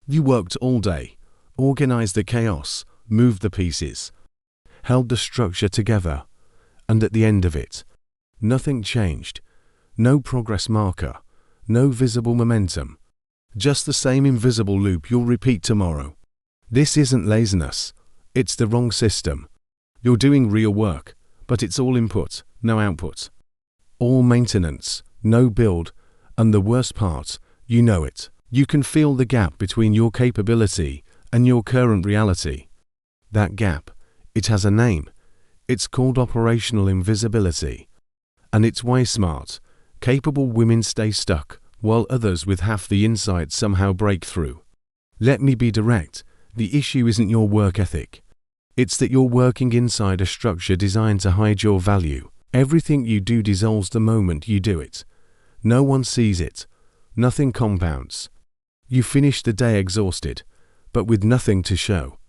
You worked all day, organized the chaos, moved the pieces, held the structure together, and at the end of it, nothing changed. No progress marker, no visible momentum. Just the same invisible loop you'll repeat tomorrow. This isn't laziness. It's the wrong system. You're doing real work, but it's all input, no output. All maintenance, no build, and the worst part, you know it. You can feel the gap between your capability and your current reality. That gap, it has a name. It's called operational invisibility. And it's why smart, capable women stay stuck, while others with half the insight somehow break through. Let me be direct, the issue isn't your work ethic. It's that you're working inside a structure designed to hide your value. Everything you do dissolves the moment you do it. No one sees it. Nothing compounds. You finish the day exhausted, but with nothing to show.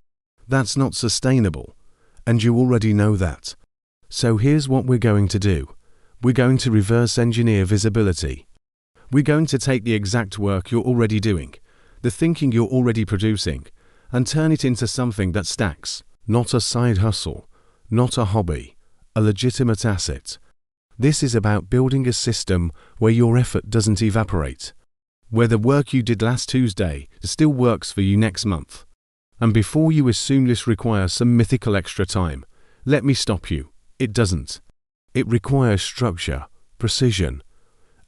That's not sustainable, and you already know that. So here's what we're going to do. We're going to reverse engineer visibility. We're going to take the exact work you're already doing, the thinking you're already producing, and turn it into something that stacks, not a side hustle, not a hobby, a legitimate asset. This is about building a system where your effort doesn't evaporate, where the work you did last Tuesday still works for you next month. And before you assume this requires some mythical extra time, let me stop you. It doesn't. It requires structure, precision,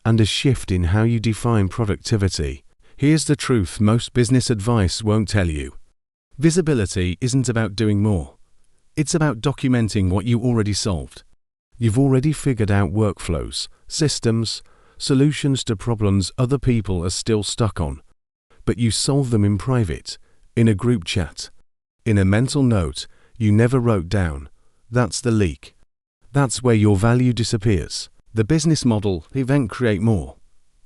and a shift in how you define productivity. Here's the truth most business advice won't tell you. Visibility isn't about doing more. It's about documenting what you already solved. You've already figured out workflows, systems, solutions to problems other people are still stuck on. But you solve them in private, in a group chat, in a mental note you never wrote down. That's the leak. That's where your value disappears. The business model, event create more.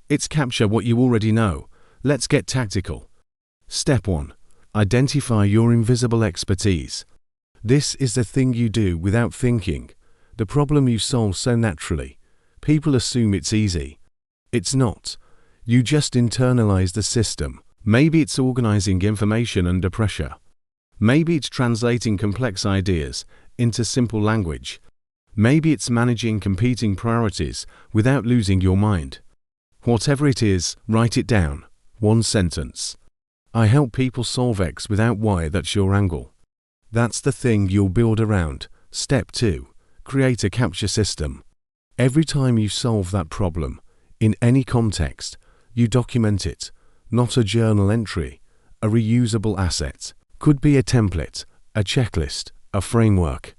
It's capture what you already know. Let's get tactical. Step 1. Identify your invisible expertise. This is the thing you do without thinking, the problem you solve so naturally. People assume it's easy. It's not. You just internalize the system. Maybe it's organizing information under pressure. Maybe it's translating complex ideas into simple language. Maybe it's managing competing priorities without losing your mind. Whatever it is, write it down. One sentence. I help people solve X without Y. That's your angle. That's the thing you'll build around. Step 2. Create a capture system. Every time you solve that problem, in any context, you document it. Not a journal entry, a reusable asset. Could be a template, a checklist, a framework.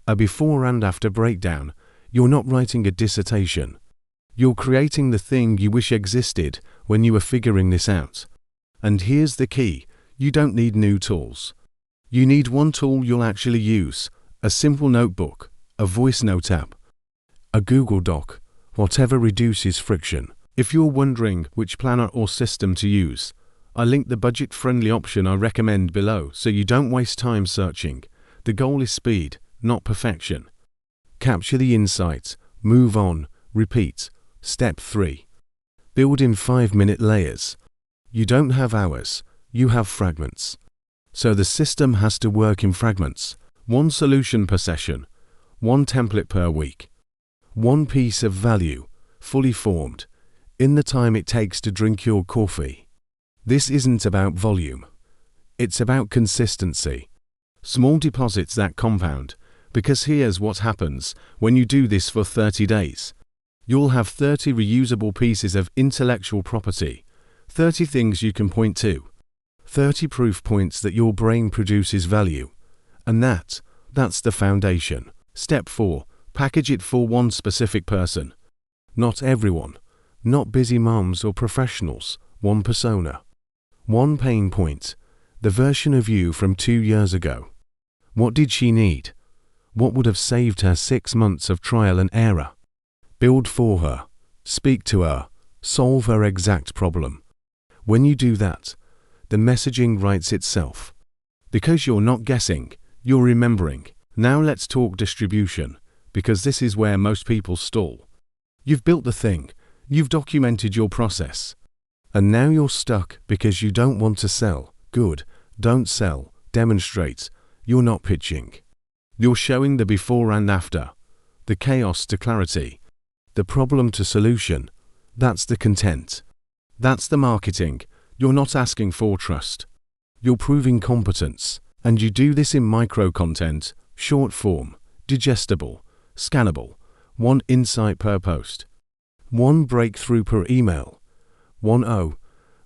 A before and after breakdown. You're not writing a dissertation. You're creating the thing you wish existed when you were figuring this out. And here's the key, you don't need new tools. You need one tool you'll actually use, a simple notebook, a voice note app, a Google Doc, whatever reduces friction. If you're wondering which planner or system to use, I link the budget-friendly option I recommend below so you don't waste time searching. The goal is speed, not perfection. Capture the insight, move on, repeat. Step 3. Build in 5-minute layers. You don't have hours, you have fragments. So the system has to work in fragments. One solution per session, one template per week. One piece of value, fully formed, in the time it takes to drink your coffee. This isn't about volume. It's about consistency. Small deposits that compound, because here's what happens when you do this for 30 days. You'll have 30 reusable pieces of intellectual property, 30 things you can point to, 30 proof points that your brain produces value. And that's the foundation. Step 4. Package it for one specific person. Not everyone. Not busy moms or professionals. One persona. One pain point. The version of you from 2 years ago. What did she need? What would have saved her 6 months of trial and error? Build for her. Speak to her. Solve her exact problem. When you do that, the messaging writes itself. Because you're not guessing, you're remembering. Now let's talk distribution, because this is where most people stall. You've built the thing. You've documented your process. And now you're stuck because you don't want to sell. Good. Don't sell. Demonstrate. You're not pitching. You're showing the before and after. The chaos to clarity. The problem to solution. That's the content. That's the marketing. You're not asking for trust. You're proving competence. And you do this in micro content, short form, digestible, scannable, one insight per post, one breakthrough per email, one "oh,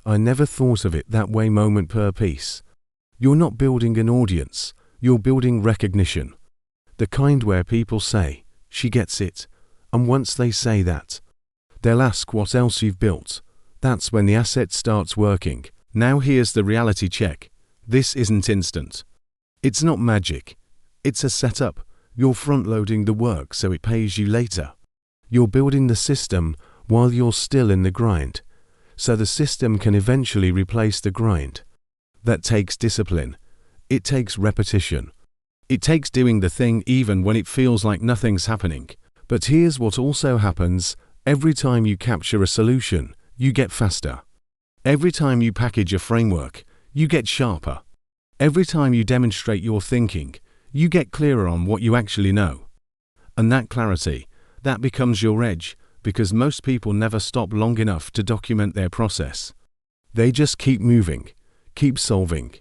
I never thought of it that way" moment per piece. You're not building an audience, you're building recognition. The kind where people say, "She gets it," and once they say that, they'll ask what else you've built. That's when the asset starts working. Now here's the reality check. This isn't instant. It's not magic. It's a setup. You're front-loading the work so it pays you later. You're building the system while you're still in the grind, so the system can eventually replace the grind. That takes discipline. It takes repetition. It takes doing the thing even when it feels like nothing's happening. But here's what also happens. Every time you capture a solution, you get faster. Every time you package a framework, you get sharper. Every time you demonstrate your thinking, you get clearer on what you actually know. And that clarity, that becomes your edge, because most people never stop long enough to document their process. They just keep moving, keep solving,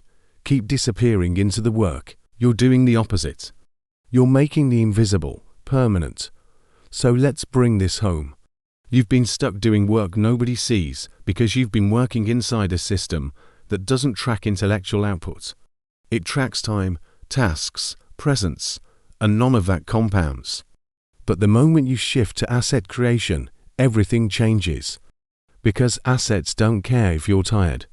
keep disappearing into the work. You're doing the opposite. You're making the invisible permanent. So let's bring this home. You've been stuck doing work nobody sees because you've been working inside a system that doesn't track intellectual output. It tracks time, tasks, presence, and none of that compounds. But the moment you shift to asset creation, everything changes. Because assets don't care if you're tired.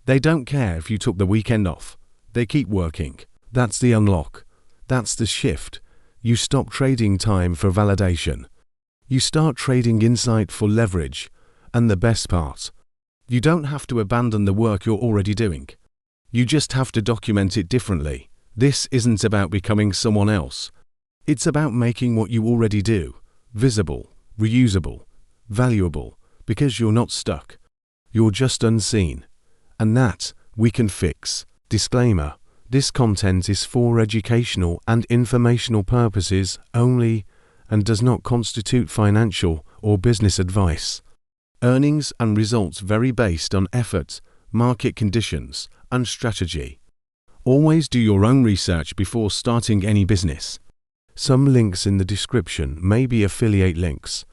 They don't care if you took the weekend off. They keep working. That's the unlock. That's the shift. You stop trading time for validation. You start trading insight for leverage. And the best part, you don't have to abandon the work you're already doing. You just have to document it differently. This isn't about becoming someone else. It's about making what you already do visible, reusable, valuable, because you're not stuck. You're just unseen. And that, we can fix. Disclaimer: this content is for educational and informational purposes only and does not constitute financial or business advice. Earnings and results vary based on effort, market conditions, and strategy. Always do your own research before starting any business. Some links in the description may be affiliate links.